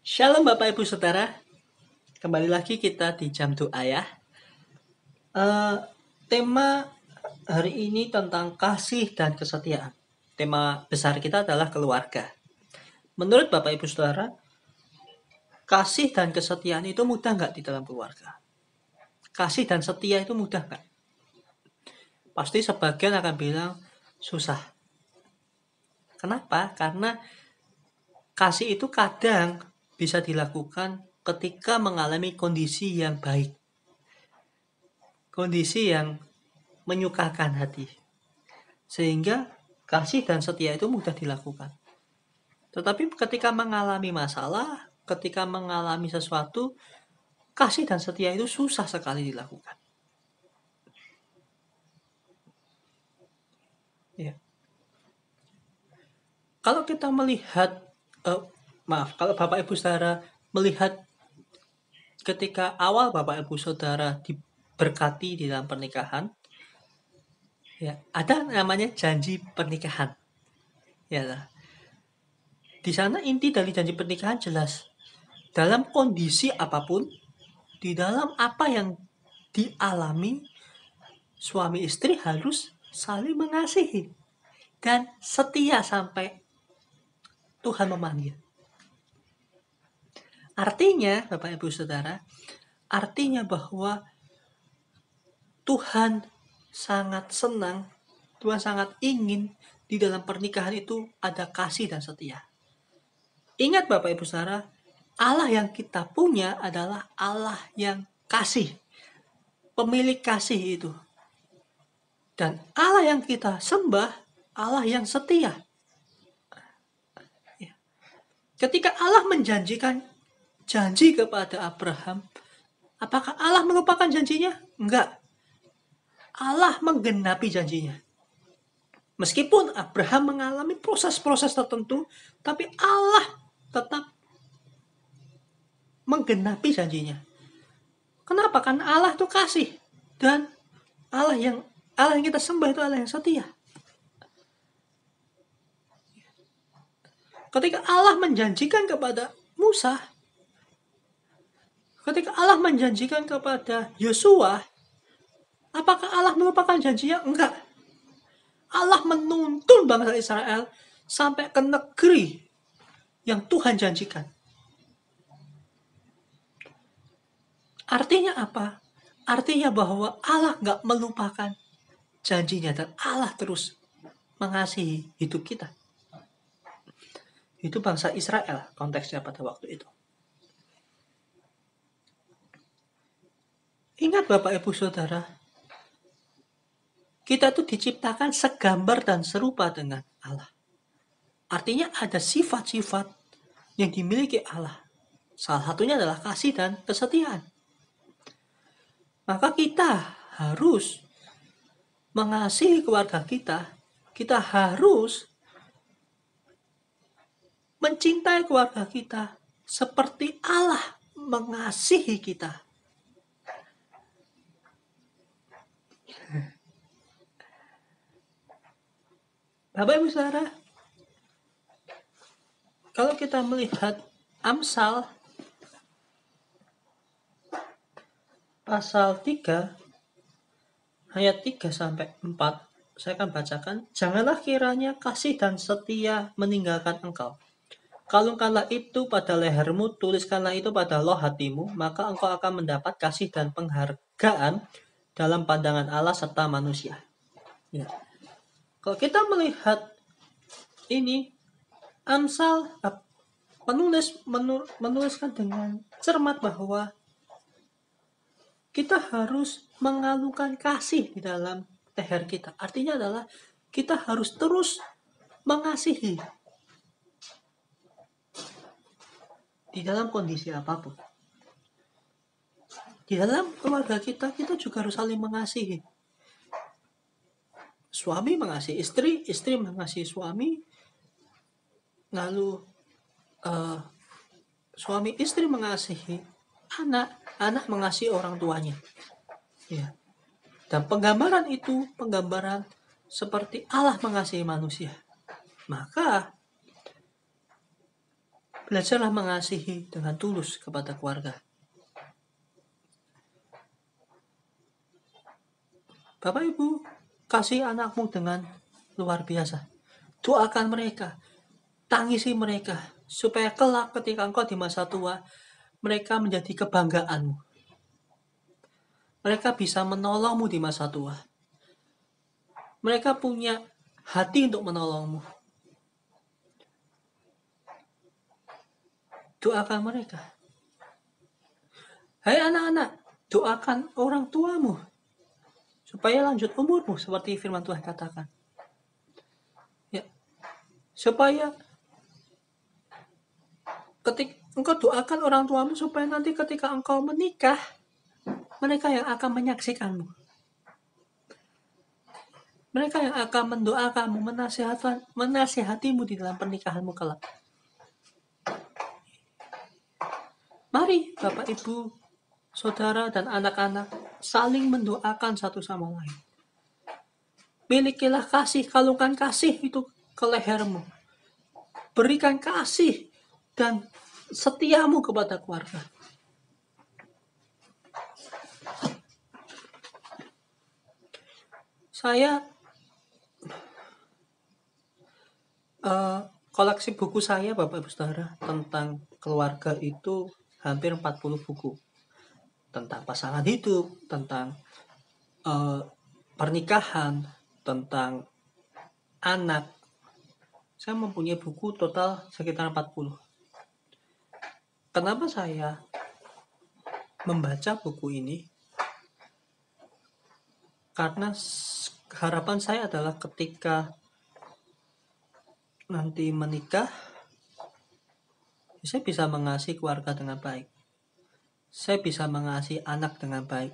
Shalom Bapak Ibu Saudara, kembali lagi kita di Jam Doa ya. Tema hari ini tentang kasih dan kesetiaan. Tema besar kita adalah keluarga. Menurut Bapak Ibu Saudara, kasih dan kesetiaan itu mudah nggak di dalam keluarga? Kasih dan setia itu mudah nggak? Pasti sebagian akan bilang susah. Kenapa? Karena kasih itu kadang bisa dilakukan ketika mengalami kondisi yang baik. Kondisi yang menyukakan hati. Sehingga kasih dan setia itu mudah dilakukan. Tetapi ketika mengalami masalah, ketika mengalami sesuatu, kasih dan setia itu susah sekali dilakukan. Ya. Kalau kita melihat, kalau Bapak Ibu Saudara melihat ketika awal Bapak Ibu Saudara diberkati di dalam pernikahan, ya ada namanya janji pernikahan. Ya, di sana inti dari janji pernikahan jelas. Dalam kondisi apapun, di dalam apa yang dialami, suami istri harus saling mengasihi dan setia sampai Tuhan memanggil. Artinya, Bapak Ibu Saudara, artinya bahwa Tuhan sangat senang, Tuhan sangat ingin di dalam pernikahan itu ada kasih dan setia. Ingat Bapak Ibu Saudara, Allah yang kita punya adalah Allah yang kasih, pemilik kasih itu. Dan Allah yang kita sembah, Allah yang setia. Ketika Allah menjanjikan janji kepada Abraham, apakah Allah melupakan janjinya? Enggak. Allah menggenapi janjinya. Meskipun Abraham mengalami proses-proses tertentu, tapi Allah tetap menggenapi janjinya. Kenapa? Karena Allah itu kasih. Dan Allah yang kita sembah itu Allah yang setia. Ketika Allah menjanjikan kepada Musa, ketika Allah menjanjikan kepada Yosua, apakah Allah melupakan janjinya? Enggak. Allah menuntun bangsa Israel sampai ke negeri yang Tuhan janjikan. Artinya apa? Artinya bahwa Allah nggak melupakan janjinya dan Allah terus mengasihi hidup kita. Itu bangsa Israel konteksnya pada waktu itu. Ingat Bapak Ibu Saudara, kita tuh diciptakan segambar dan serupa dengan Allah. Artinya ada sifat-sifat yang dimiliki Allah. Salah satunya adalah kasih dan kesetiaan. Maka kita harus mengasihi keluarga kita. Kita harus mencintai keluarga kita seperti Allah mengasihi kita. Bapak Ibu Saudara, kalau kita melihat Amsal pasal 3 ayat 3 sampai 4, saya akan bacakan. Janganlah kiranya kasih dan setia meninggalkan engkau. Kalungkanlah itu pada lehermu, tuliskanlah itu pada loh hatimu, maka engkau akan mendapat kasih dan penghargaan dalam pandangan Allah serta manusia. Ya. Kalau kita melihat ini, Amsal penulis menuliskan dengan cermat bahwa kita harus mengalungkan kasih di dalam leher kita. Artinya adalah kita harus terus mengasihi di dalam kondisi apapun. Di dalam keluarga kita juga harus saling mengasihi. Suami mengasihi istri, istri mengasihi suami, lalu suami istri mengasihi anak, anak mengasihi orang tuanya. Ya. Dan penggambaran itu, penggambaran seperti Allah mengasihi manusia. Maka Belajarlah mengasihi dengan tulus kepada keluarga. Bapak Ibu, kasih anakmu dengan luar biasa. Doakan mereka, tangisi mereka, supaya kelak ketika engkau di masa tua, mereka menjadi kebanggaanmu. Mereka bisa menolongmu di masa tua. Mereka punya hati untuk menolongmu. Doakan mereka. Hai anak-anak, doakan orang tuamu supaya lanjut umurmu seperti firman Tuhan katakan. Ya, supaya ketika engkau doakan orang tuamu supaya nanti ketika engkau menikah, mereka yang akan menyaksikanmu. Mereka yang akan mendoakanmu, menasihatimu di dalam pernikahanmu kelak. Mari Bapak Ibu, saudara dan anak-anak saling mendoakan satu sama lain. Milikilah kasih, kalungkan kasih itu ke lehermu. Berikan kasih dan setiamu kepada keluarga. Saya koleksi buku saya Bapak Ibu Saudara tentang keluarga itu hampir 40 buku. Tentang pasangan hidup, tentang pernikahan, tentang anak. Saya mempunyai buku total sekitar 40. Kenapa saya membaca buku ini? Karena harapan saya adalah ketika nanti menikah, saya bisa mengasihi keluarga dengan baik. Saya bisa mengasihi anak dengan baik.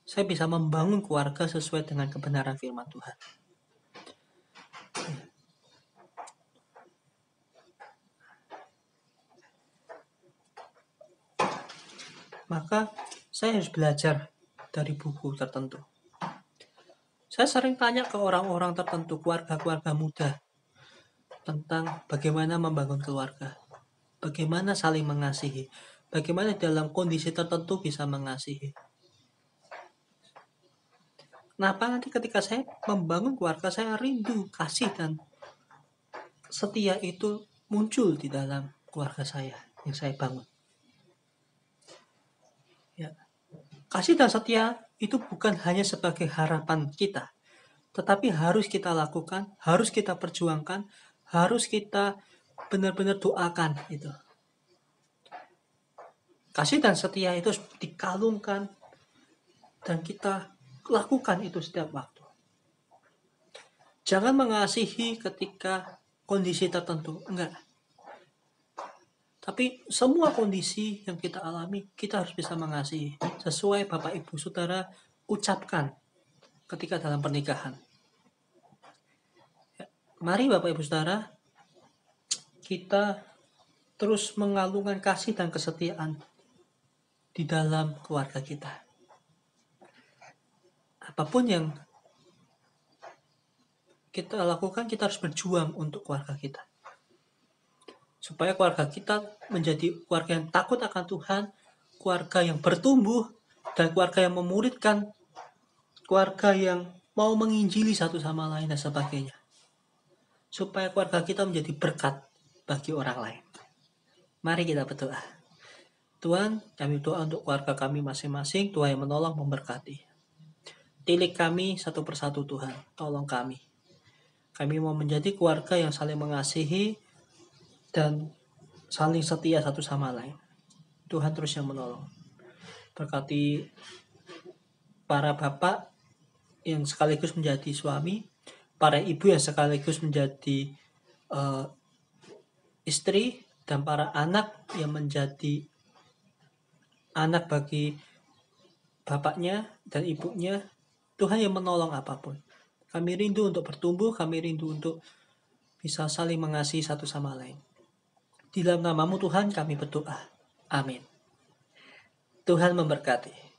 Saya bisa membangun keluarga sesuai dengan kebenaran firman Tuhan. Maka saya harus belajar dari buku tertentu. Saya sering tanya ke orang-orang tertentu, keluarga-keluarga muda, tentang bagaimana membangun keluarga, bagaimana saling mengasihi, bagaimana dalam kondisi tertentu bisa mengasihi. Kenapa nanti ketika saya membangun keluarga, saya rindu kasih dan setia itu muncul di dalam keluarga saya yang saya bangun. Ya. Kasih dan setia itu bukan hanya sebagai harapan kita, tetapi harus kita lakukan, harus kita perjuangkan, harus kita benar-benar doakan itu. Kasih dan setia itu dikalungkan dan kita lakukan itu setiap waktu. Jangan mengasihi ketika kondisi tertentu, enggak. Tapi semua kondisi yang kita alami, kita harus bisa mengasihi. Sesuai Bapak Ibu Saudara ucapkan ketika dalam pernikahan. Ya, mari Bapak Ibu Saudara, kita terus mengalungkan kasih dan kesetiaan di dalam keluarga kita. Apapun yang kita lakukan, kita harus berjuang untuk keluarga kita. Supaya keluarga kita menjadi keluarga yang takut akan Tuhan, keluarga yang bertumbuh, dan keluarga yang memuridkan, keluarga yang mau menginjili satu sama lain dan sebagainya. Supaya keluarga kita menjadi berkat bagi orang lain. Mari kita berdoa. Tuhan, kami berdoa untuk keluarga kami masing-masing, Tuhan yang menolong, memberkati. Tilik kami satu persatu Tuhan, tolong kami. Kami mau menjadi keluarga yang saling mengasihi dan saling setia satu sama lain. Tuhan terus yang menolong. Berkati para bapak yang sekaligus menjadi suami, para ibu yang sekaligus menjadi istri, dan para anak yang menjadi anak bagi bapaknya dan ibunya. Tuhan yang menolong apapun. Kami rindu untuk bertumbuh, kami rindu untuk bisa saling mengasihi satu sama lain. Di dalam nama-Mu Tuhan kami berdoa. Amin. Tuhan memberkati.